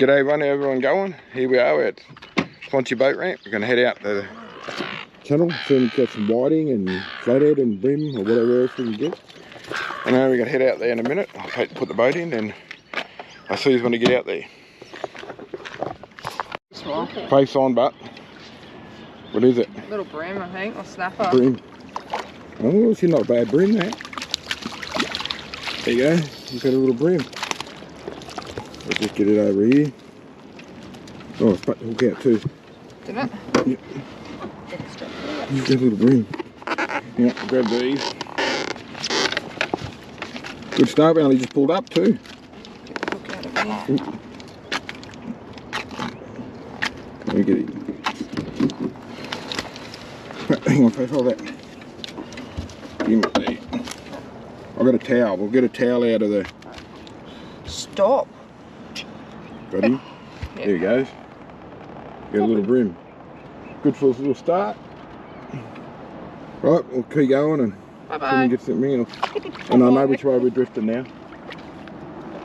G'day everyone, how everyone going? Here we are at Swansea boat ramp. We're going to head out the channel, see if we can catch some whiting and flathead and brim or whatever else we can get. And then we're going to head out there in a minute. I'll put the boat in and I'll see who's going to get out there. Face on, but what is it? Little brim, I think, or snapper. Brim. Oh, she's not a bad brim, that. There you go, you've got a little brim. Let's just get it over here. Oh, it's put the hook out too. Did it? Yep. You've got a little brim. Yeah, grab these. Good start, we only just pulled up too. Get the hook out of here. Let me get it. Hang on, hold that. Give me that. I've got a towel. We'll get a towel out of the... Stop. Got him? Yep. There he goes. Got a little brim. Good for a little start. Right, we'll keep going and see if we can get something in. And I know which way we're drifting now.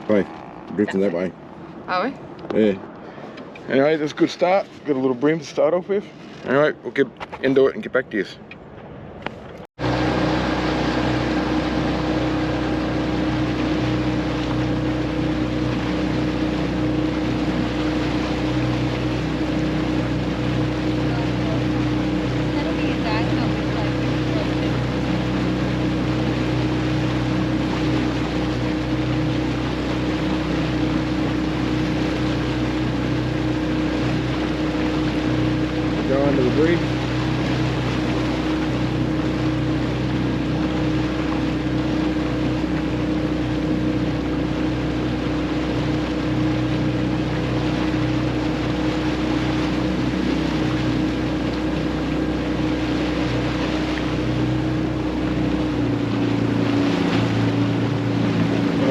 Way, drifting that way. Are we? Yeah. Anyway, that's a good start. Got a little brim to start off with. Alright, we'll get into it and get back to you. Go under the bridge.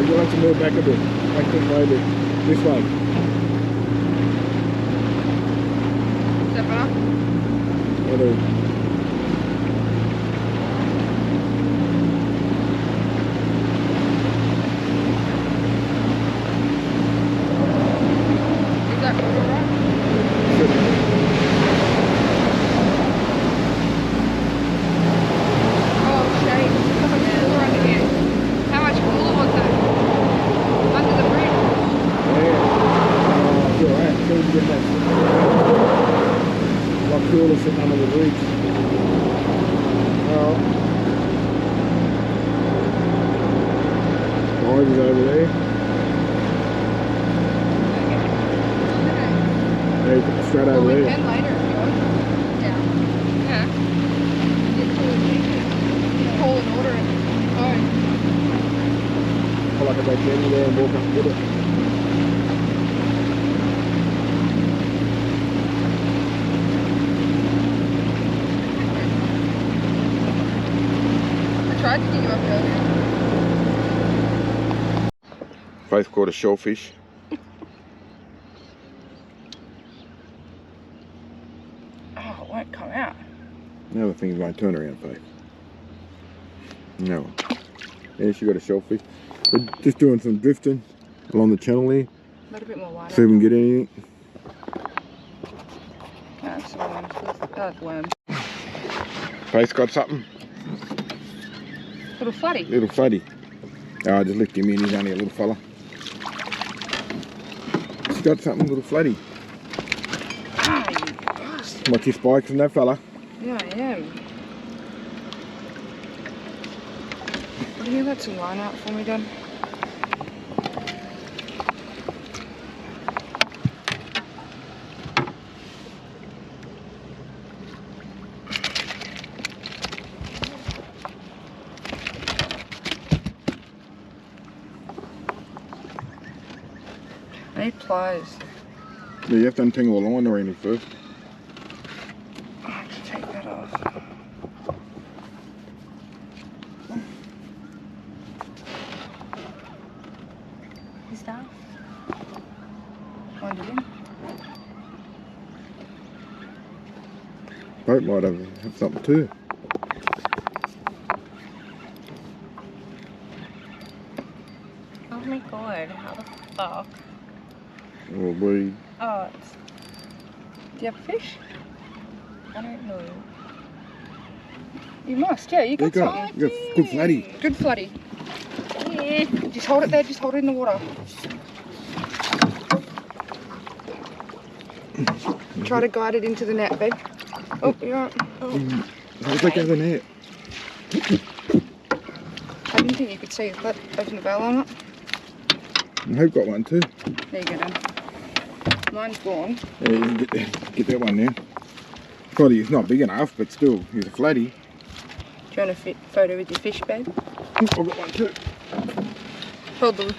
You'll have to move back a bit. Back this way a bit. This way. Is that better? Is that right? Oh, shade. Look at that. We're under here. How much cooler was that? Under the bridge. Yeah. Oh, I feel right. I feel good that. A lot cooler sitting under the bridge. Well, Orange is over there. Hey, straight over We there. can later if you want. Yeah. Yeah. Call and order it. Oh. Pull like a back in there and walk up with it. I tried to get you up earlier. Faith caught a shellfish. Oh, it won't come out. Now the things won't turn around, Faith. No. Yeah, she got a shellfish. We're just doing some drifting along the channel here. A little bit more wider. See if we can get anything. That's worms. That's worms. Faith got something? Little flatty. Little flatty. Oh, I just licked him in, he's only a little fella. She's got something, little flatty. Ah, you bastard. Watch your spikes from that fella. Yeah, I am. Will you let some line out for me, Dad? I need pliers. Yeah, you have to untangle the line around it first. I have to take that off. Is that? Wind it in. Boat might have something too. Oh my god, how the fuck? Or we. Oh, it's, Do you have a fish? I don't know. You must, yeah. You got some. You got good flatty. Good floody. Yeah. Just hold it there, just hold it in the water. Try to guide it into the net, babe. Oh, you're right. Oh. It's like over net. I didn't think you could see it, but open the bell on it. I've got one too. There you go, Dan. Mine's gone. Yeah, you can get that one now. Probably it's not big enough, but still, he's a flatty. Do you want a photo with your fish, babe? I've got one too. Hold the...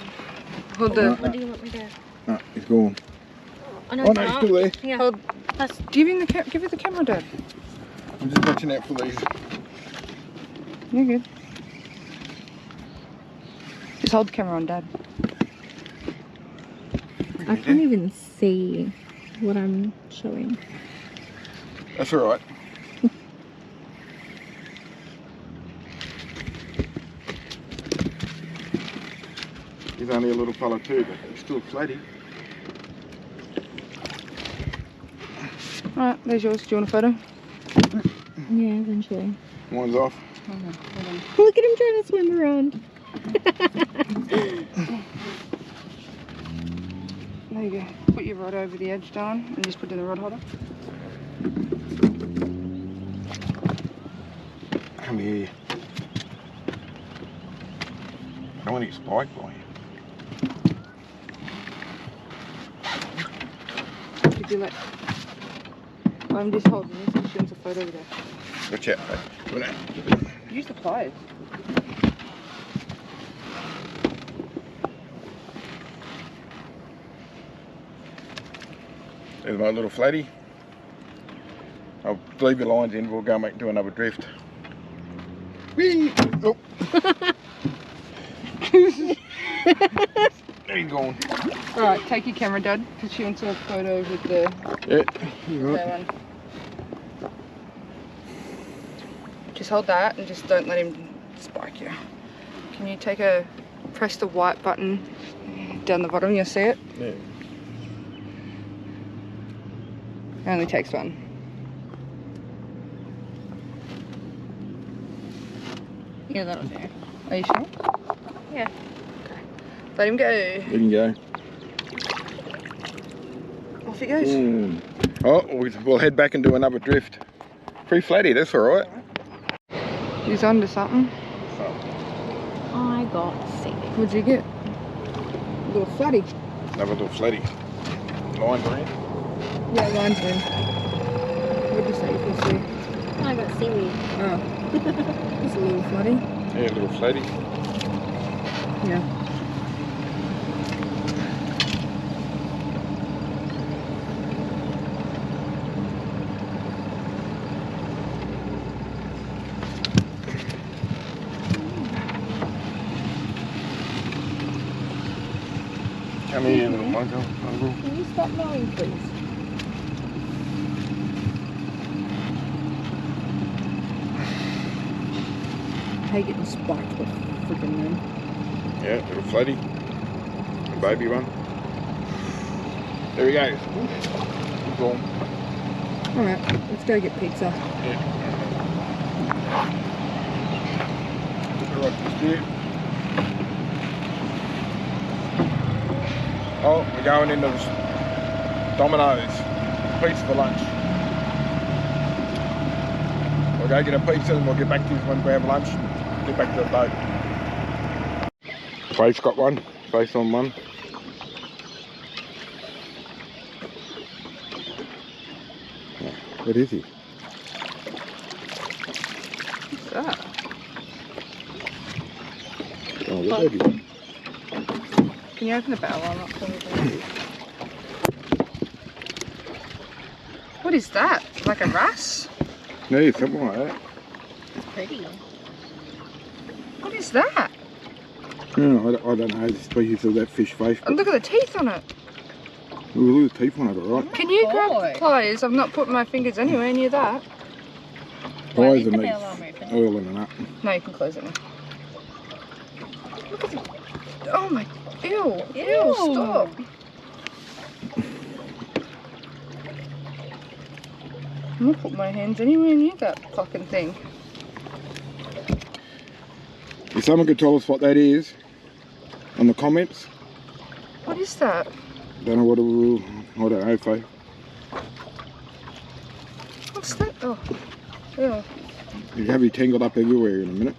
What do you want me to do? No, he's gone. Oh no, Oh no, he's still there. Yeah. Hold... That's... Give it the camera, Dad. I'm just watching out for these. You're good. Just hold the camera on, Dad. I can't even see what I'm showing. That's alright. He's only a little fella too, but he's still flatty. Alright, there's yours. Do you want a photo? Yeah, eventually. Mine's off. Hold on. Look at him trying to swim around. There you go. Put your rod over the edge, darling, and just put it in the rod holder. Come here. I don't want to get spiked by you. Did you let... I'm just holding this and she wants a photo with her. Watch out, mate. Come on. Use the pliers. There's my little flatty. I'll leave your lines in, we'll go and do another drift. Whee! Oh. There he's gone. Alright, take your camera, Dad, because she wants a photo with the... Yeah, you're right. one. Just hold that and just don't let him spike you. Can you press the white button down the bottom, you'll see it? Yeah. It only takes one. Yeah, that'll do. Are you sure? Yeah. Okay. Let him go. Let him go. Off it goes. Oh, we'll head back and do another drift. Pretty flatty, that's alright. He's onto something. I got sick. What'd you get? A little flatty. Another little flatty. Lines around. Yeah, line's in. What'd you say you could see? I got seaweed. Oh. It's a little flatty. Yeah, a little flatty. Yeah. Come here, little mongrel. Can you stop mowing, please? I hate getting spiked with freaking men. Yeah, little flatty. A baby one. There he goes. He's gone. Alright, let's go get pizza. Yeah. Right, just here. Oh, we're going into Domino's. Pizza for lunch. We'll go get a pizza and we'll get back to you when we have lunch and get back to the boat. Faith's got one. Faith's on one. What is he? What's that? Oh, what is he? Can you open the bell? I'm not sure. What is that? Like a wrasse? No, something like that. It's pretty. What is that? No, I don't know the species of that fish face. Oh, look at the teeth on it. Look at the teeth on it, alright. Can you grab the pliers? I've not put my fingers anywhere near that. Pliers Leave and the meat. bell on open. Oil in it. No, you can close it now. Look at the... Oh my... Ew. Ew, stop. I'm not putting my hands anywhere near that fucking thing. If someone could tell us what that is on the comments. What is that? Don't know what it will. I don't know, Faye. What's that? Oh, yeah. You have you tangled up everywhere in a minute.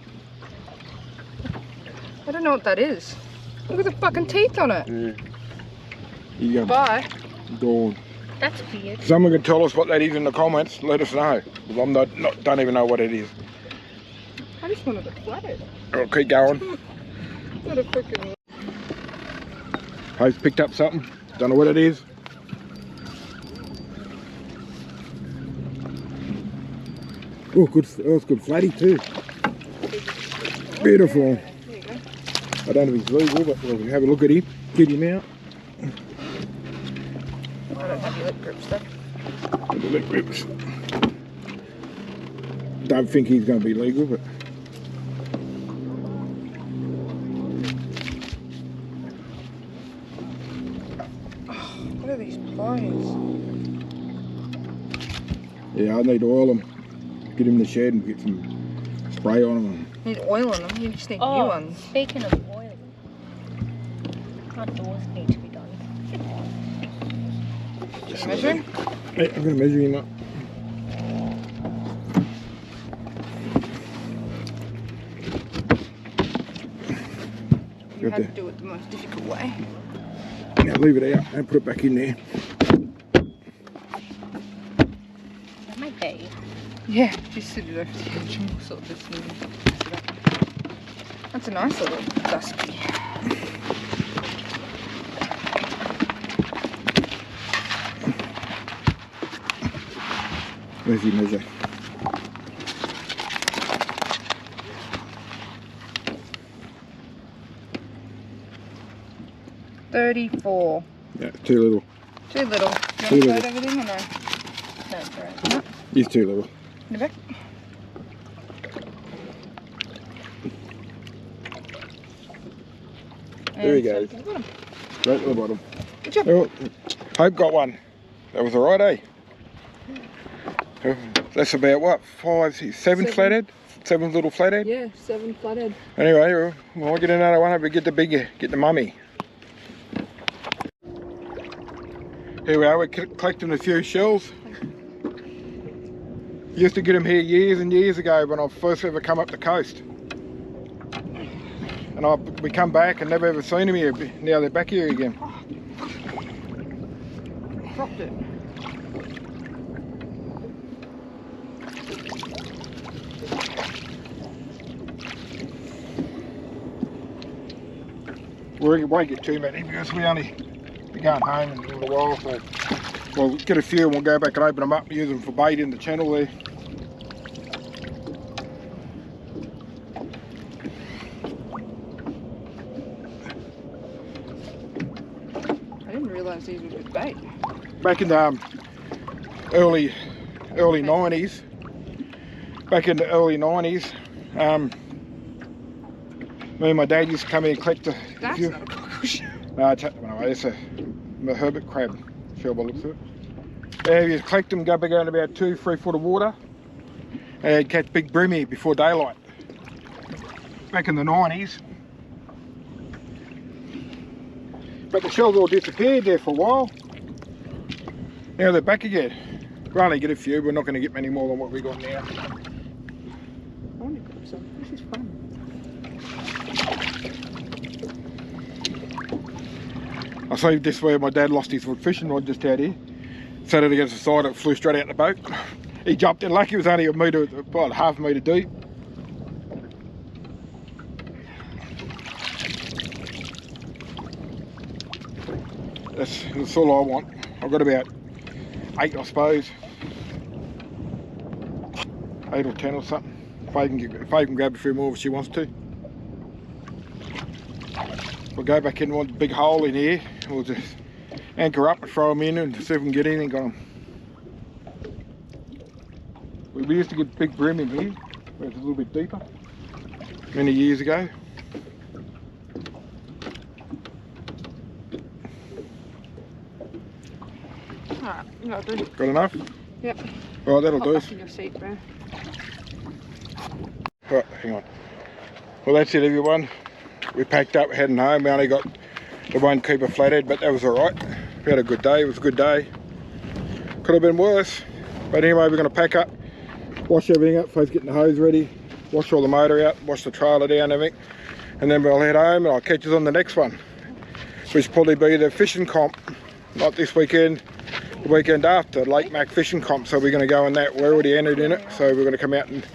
I don't know what that is. Look at the fucking teeth on it. Yeah. You go. Bye. Gone. That's weird. If someone could tell us what that is in the comments, let us know. Because I'm don't even know what it is. I just wanted to flat it. I'll keep going. What a freaking. Faye's picked up something. Don't know what it is. Oh, good. Oh, it's good flatty too. Beautiful. There you go. I don't know if he's legal, but we'll have a look at him. Get him out. I don't have your lip grips though. The lip grips. Don't think he's going to be legal, but What are these pliers? yeah, I need to oil them. Get him in the shed and get some spray on them. You need oil on them, you just need new Oh, ones. speaking of oil, our doors need to be done. Just measure him. Hey, I'm going to measure him up. You Got had to the- do it the most difficult way. Now leave it out and put it back in there. That might be. Yeah, just sit it over the edge and we'll sort this and mess it up. That's a nice little dusky. Where's your measure? $34. Yeah, too little. Too little. Too You want to little. play it over them or no? No, it's alright. He's too little. In the back? There he And goes. to the bottom. Right at the bottom. Good job. Oh, Hope got one. That was alright, eh? That's about what? 5, 6, 7 Seven. flathead? 7 little flathead? Yeah, 7 flathead. Anyway, we'll get another one. Hope we get the bigger, get the mummy. Here we are, we're collecting a few shells. Used to get them here years and years ago when I first ever come up the coast. And we come back and never ever seen them here. Now they're back here again. Dropped it. We won't get too many because we only be going home in a little while. So we'll get a few and we'll go back and open them up and use them for bait in the channel there. I didn't realise these were good bait. Back in the early 90s, me and my dad used to come here and collect a That's few. not a cockroach. No, it's a hermit crab shell by the looks of it. Yeah, you collect them, go back out in about 2-3 foot of water, and catch big brimmy before daylight. Back in the 90s. But the shells all disappeared there for a while. Now they're back again. We'll only get a few, we're not going to get many more than what we got now. I want to grab some. This is fun. I saved this where my dad lost his fishing rod just out here. Set it against the side, it flew straight out the boat. He jumped in, lucky it was only a metre, about half a metre deep. That's all I want. I've got about 8, I suppose. 8 or 10 or something. If I can grab a few more if she wants to. We'll go back in one big hole in here. We'll just anchor up and throw them in and see if we can get anything on them. We used to get big brim in here, where it's a little bit deeper, many years ago. Alright, you got good. Got enough? Yep. Right, that'll Hop do back us. in your seat, bro. Right, hang on. Well, that's it, everyone. We packed up, heading home. We only got the one keeper flathead, but that was alright. We had a good day. It was a good day. Could have been worse. But anyway, we're going to pack up, wash everything up, first getting the hose ready, wash all the motor out, wash the trailer down and everything. And then we'll head home and I'll catch us on the next one. Which will probably be the fishing comp. Not this weekend, the weekend after, Lake Mac fishing comp. So we're going to go in that. We're already entered in it. So we're going to come out and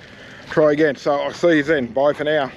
try again. So I'll see you then. Bye for now.